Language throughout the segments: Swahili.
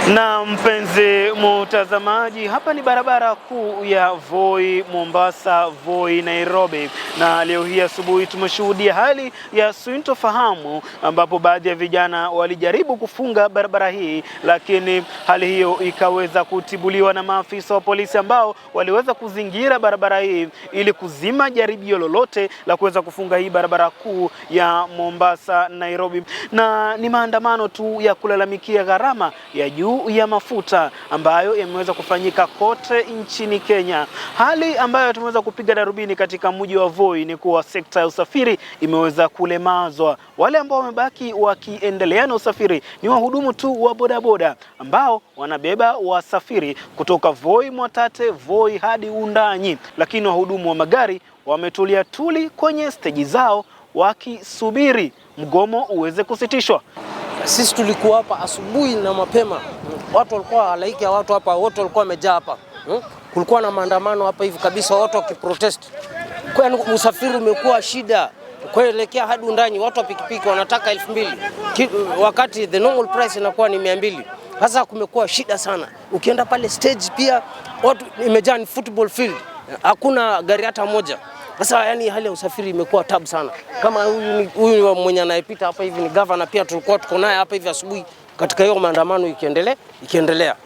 Na mpenzi mtazamaji, hapa ni barabara kuu ya Voi Mombasa, Voi Nairobi, na leo hii asubuhi tumeshuhudia hali ya sintofahamu ambapo baadhi ya vijana walijaribu kufunga barabara hii, lakini hali hiyo ikaweza kutibuliwa na maafisa wa polisi ambao waliweza kuzingira barabara hii ili kuzima jaribio lolote la kuweza kufunga hii barabara kuu ya Mombasa Nairobi. Na ni maandamano tu ya kulalamikia gharama ya juu ya mafuta ambayo yameweza kufanyika kote nchini Kenya. Hali ambayo tumeweza kupiga darubini katika mji wa Voi ni kuwa sekta ya usafiri imeweza kulemazwa. Wale ambao wamebaki wakiendelea na usafiri ni wahudumu tu wa bodaboda ambao wanabeba wasafiri kutoka Voi Mwatate, Voi hadi Undanyi, lakini wahudumu wa magari wametulia tuli kwenye steji zao wakisubiri mgomo uweze kusitishwa. Sisi tulikuwa hapa asubuhi na mapema. Watu walikuwa halaiki ya watu hapa, wote walikuwa wamejaa hapa. Kulikuwa na maandamano hapa hivi kabisa, watu wakiprotest. Kwa hiyo usafiri umekuwa shida. Kuelekea hadi Undanyi watu wa pikipiki wanataka 2000 wakati the normal price inakuwa ni 200. Sasa kumekuwa shida sana. Ukienda pale stage pia watu imejaa, ni football field. Hakuna gari hata moja. Sasa yani hali ya usafiri imekuwa tabu sana. Kama huyu mwenye anayepita hapa hivi ni governor, pia tulikuwa tuko naye hapa hivi asubuhi katika hiyo maandamano ikiendelea.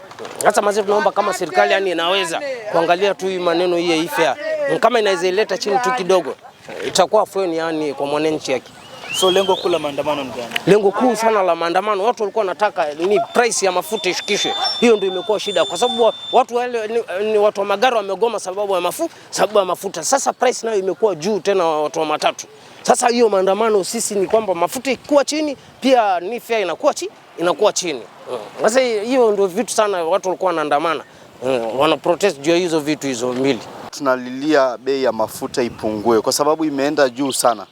Sasa mazee, tunaomba kama serikali yani inaweza kuangalia tu hii maneno hii ya fare. Kama inaweza ileta chini tu kidogo, itakuwa afueni yani kwa mwananchi yake. So lengo kuu la maandamano ni gani? Lengo kuu sana la maandamano, watu walikuwa wanataka ni price ya mafuta ishukishwe. Hiyo ndio imekuwa shida, kwa sababu watu wale ni watu wa magari wamegoma sababu ya mafuta. Sasa price nayo imekuwa juu tena, watu wa matatu. Sasa hiyo maandamano sisi ni kwamba mafuta ikuwa chini, pia ni fare inakuwa chini. Sasa hiyo ndio vitu sana watu walikuwa wanaandamana. Wana protest juu ya hizo vitu hizo mbili. Tunalilia bei ya mafuta ipungue kwa sababu imeenda juu sana.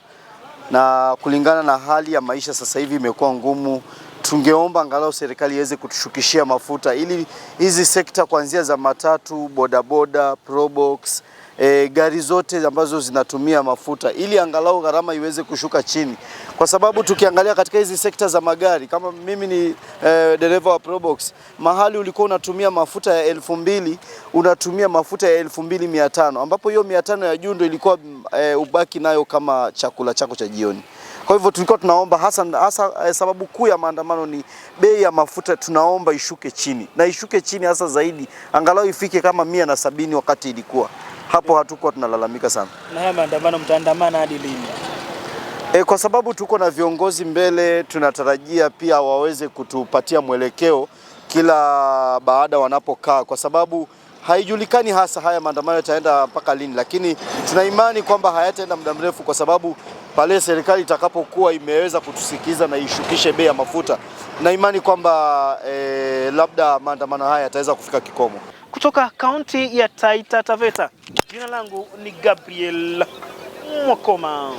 Na kulingana na hali ya maisha sasa hivi imekuwa ngumu. Tungeomba angalau serikali iweze kutushukishia mafuta ili hizi sekta kuanzia za matatu, bodaboda, probox, gari zote ambazo zinatumia mafuta, ili angalau gharama iweze kushuka chini. Kwa sababu tukiangalia katika hizi sekta za magari, kama mimi ni dereva wa probox, mahali ulikuwa unatumia mafuta ya 2000 unatumia mafuta ya 2500, ambapo hiyo 500 ya juu ndio ilikuwa ubaki nayo kama chakula chako cha jioni. Kwa hivyo tulikuwa tunaomba hasa sababu kuu ya maandamano ni bei ya mafuta, tunaomba ishuke chini. Na ishuke chini hasa zaidi, angalau ifike kama 170 wakati ilikuwa. Hapo hatukuwa tunalalamika sana. Na haya maandamano mtaandamana hadi lini? Kwa sababu tuko na viongozi mbele, tunatarajia pia waweze kutupatia mwelekeo kila baada wanapokaa, kwa sababu haijulikani hasa haya maandamano yataenda mpaka lini, lakini tuna imani kwamba hayataenda muda mrefu, kwa sababu pale serikali itakapokuwa imeweza kutusikiza na ishukishe bei ya mafuta, na imani kwamba labda maandamano haya yataweza kufika kikomo. Kutoka kaunti ya Taita Taveta, jina langu ni Gabriel Mwakoma.